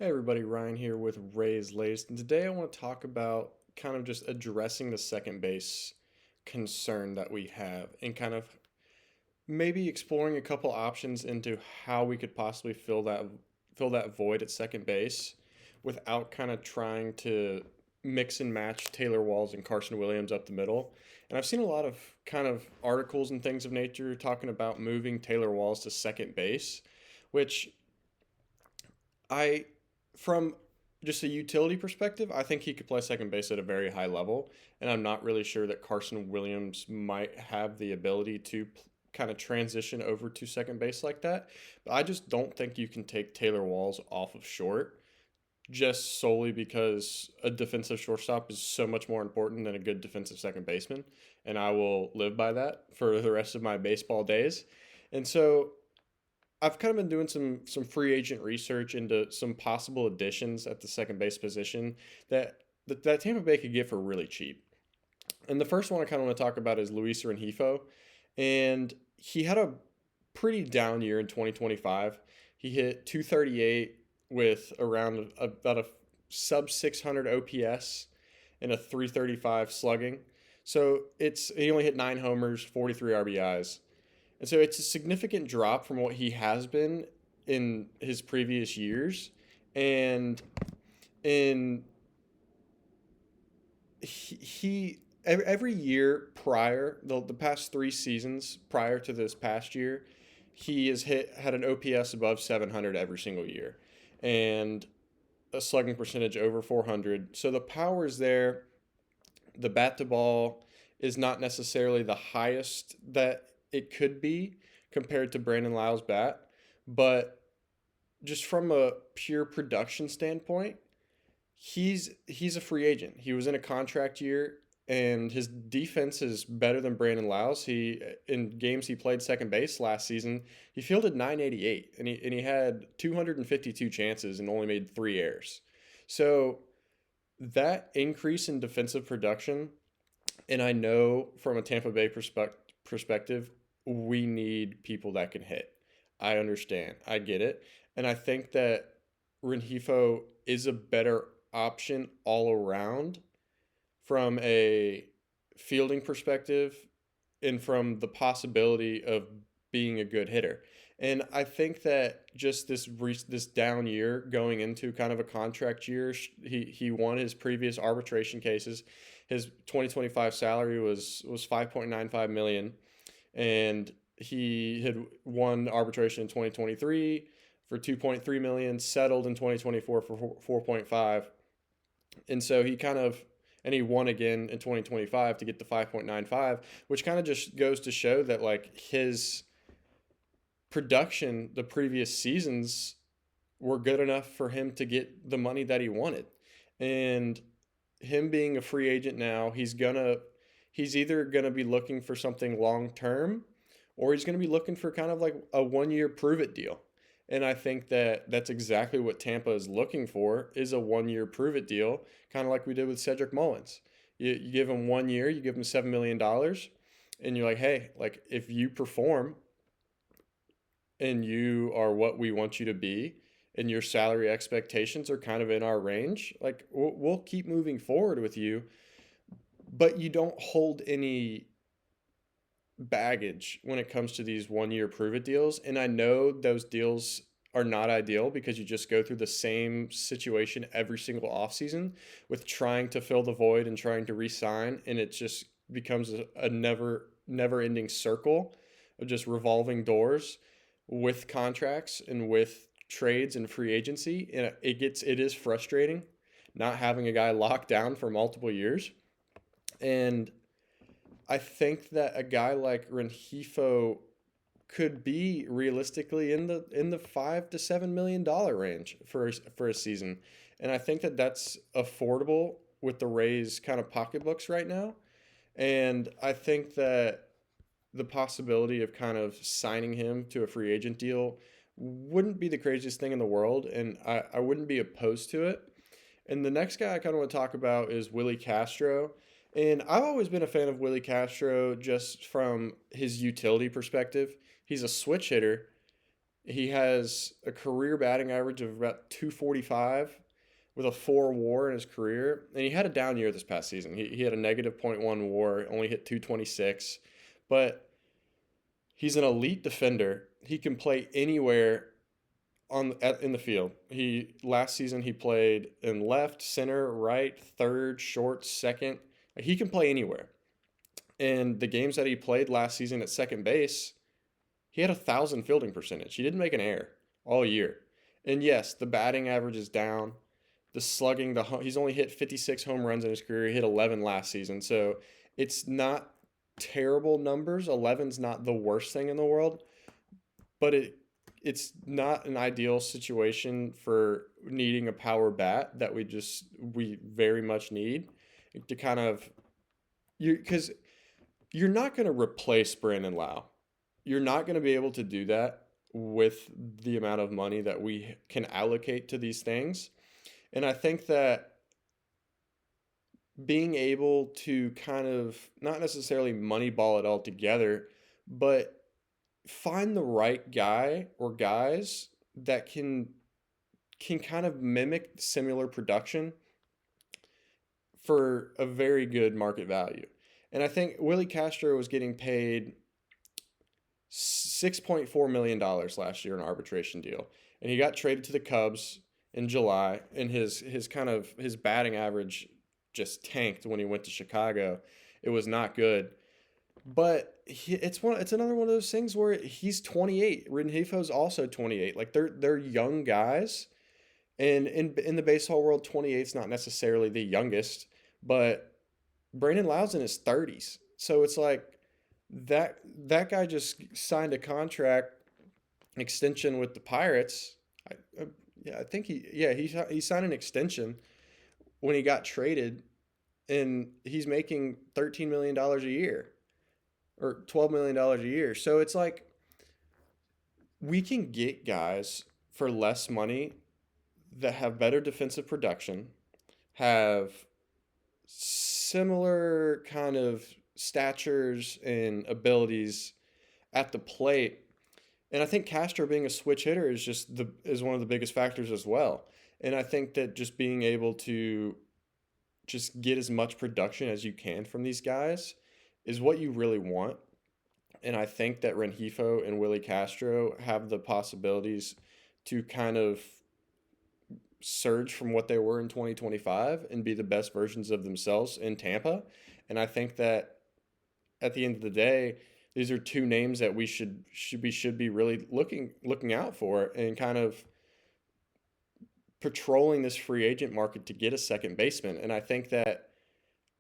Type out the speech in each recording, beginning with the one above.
Hey everybody, Ryan here with Ray's Latest, and today I want to talk about kind of just addressing the second base concern that we have and kind of maybe exploring a couple options into how we could possibly fill that void at second base without kind of trying to mix and match Taylor Walls and Carson Williams up the middle. And I've seen a lot of kind of articles and things of nature talking about moving Taylor Walls to second base, which I, from just a utility perspective, I think he could play second base at a very high level, and I'm not really sure that Carson Williams might have the ability to kind of transition over to second base like that. But I just don't think you can take Taylor Walls off of short just solely because a defensive shortstop is so much more important than a good defensive second baseman, and I will live by that for the rest of my baseball days. And so I've kind of been doing some free agent research into some possible additions at the second base position that Tampa Bay could get for really cheap. And the first one I kind of want to talk about is Luis Rengifo, and he had a pretty down year in 2025. He hit 238 with around about a sub 600 OPS and a 335 slugging. So it's he only hit 9 homers, 43 RBIs. And so it's a significant drop from what he has been in his previous years. And in he every year prior the past 3 seasons prior to this past year, he has had an OPS above 700 every single year, and a slugging percentage over 400. So the power is there. The bat to ball is not necessarily the highest that it could be compared to Brandon Lyle's bat, but just from a pure production standpoint, he's a free agent. He was in a contract year, and his defense is better than Brandon Lyle's. He in games he played second base last season, he fielded 988, and he had 252 chances and only made 3 errors. So that increase in defensive production, and I know from a Tampa Bay perspective, we need people that can hit. I understand. I get it. And I think that Renjifo is a better option all around from a fielding perspective and from the possibility of being a good hitter. And I think that just this down year going into kind of a contract year, he won his previous arbitration cases. His 2025 salary was 5.95 million, and he had won arbitration in 2023 for 2.3 million, settled in 2024 for 4.5. And so he won again in 2025 to get the 5.95, which kind of just goes to show that like his production the previous seasons were good enough for him to get the money that he wanted. And him being a free agent now, he's either gonna be looking for something long term, or he's gonna be looking for kind of like a 1 year prove it deal. And I think that that's exactly what Tampa is looking for is a 1 year prove it deal, kind of like we did with Cedric Mullins. You give him 1 year, you give him $7 million, and you're like, hey, like if you perform and you are what we want you to be, and your salary expectations are kind of in our range, like we'll keep moving forward with you, but you don't hold any baggage when it comes to these 1 year prove it deals. And I know those deals are not ideal because you just go through the same situation every single offseason with trying to fill the void and trying to re-sign, and it just becomes a never ending circle of just revolving doors with contracts and with trades and free agency. And it is frustrating not having a guy locked down for multiple years. And I think that a guy like Renjifo could be realistically in the $5 to $7 million range for a season, and I think that that's affordable with the Rays' kind of pocketbooks right now. And I think that the possibility of kind of signing him to a free agent deal wouldn't be the craziest thing in the world, and I wouldn't be opposed to it. And the next guy I kind of want to talk about is Willie Castro. And I've always been a fan of Willie Castro just from his utility perspective. He's a switch hitter, He has a career batting average of about 245 with a 4 WAR in his career. And he had a down year this past season. He had a negative point .1 WAR, only hit 226. But he's an elite defender. He can play anywhere in the field. He last season he played in left, center, right, third, short, second. He can play anywhere. And the games that he played last season at second base, he had 1,000 fielding percentage. He didn't make an error all year. And yes, the batting average is down. The slugging, he's only hit 56 home runs in his career. He hit 11 last season. So it's not terrible numbers. 11's not the worst thing in the world, but it's not an ideal situation for needing a power bat that we very much need to kind of you because you're not going to replace Brandon Lau. You're not going to be able to do that with the amount of money that we can allocate to these things. And I think that being able to kind of not necessarily moneyball it all together, but find the right guy or guys that can kind of mimic similar production for a very good market value. And I think Willie Castro was getting paid $6.4 million last year in an arbitration deal. And he got traded to the Cubs in July, and his batting average just tanked when he went to Chicago. It was not good. But it's another one of those things where he's 28. Renjifo's also 28. Like they're young guys. And in the baseball world, 28 is not necessarily the youngest, but Brandon Lau's in his 30s. So it's like that guy just signed a contract extension with the Pirates. I think he signed an extension when he got traded, and he's making $13 million a year or $12 million a year. So it's like we can get guys for less money that have better defensive production, have similar kind of statures and abilities at the plate. And I think Castro being a switch hitter is one of the biggest factors as well. And I think that just being able to just get as much production as you can from these guys is what you really want. And I think that Rengifo and Willie Castro have the possibilities to kind of surge from what they were in 2025 and be the best versions of themselves in Tampa. And I think that at the end of the day, these are two names that we should be really looking out for and kind of patrolling this free agent market to get a second baseman. And I think that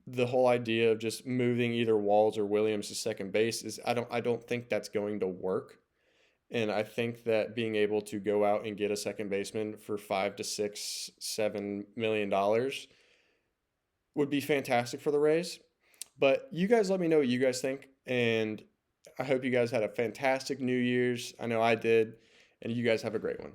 the whole idea of just moving either Walls or Williams to second base is I don't think that's going to work. And I think that being able to go out and get a second baseman for $5 to $6, $7 million would be fantastic for the Rays. But you guys let me know what you guys think. And I hope you guys had a fantastic New Year's. I know I did. And you guys have a great one.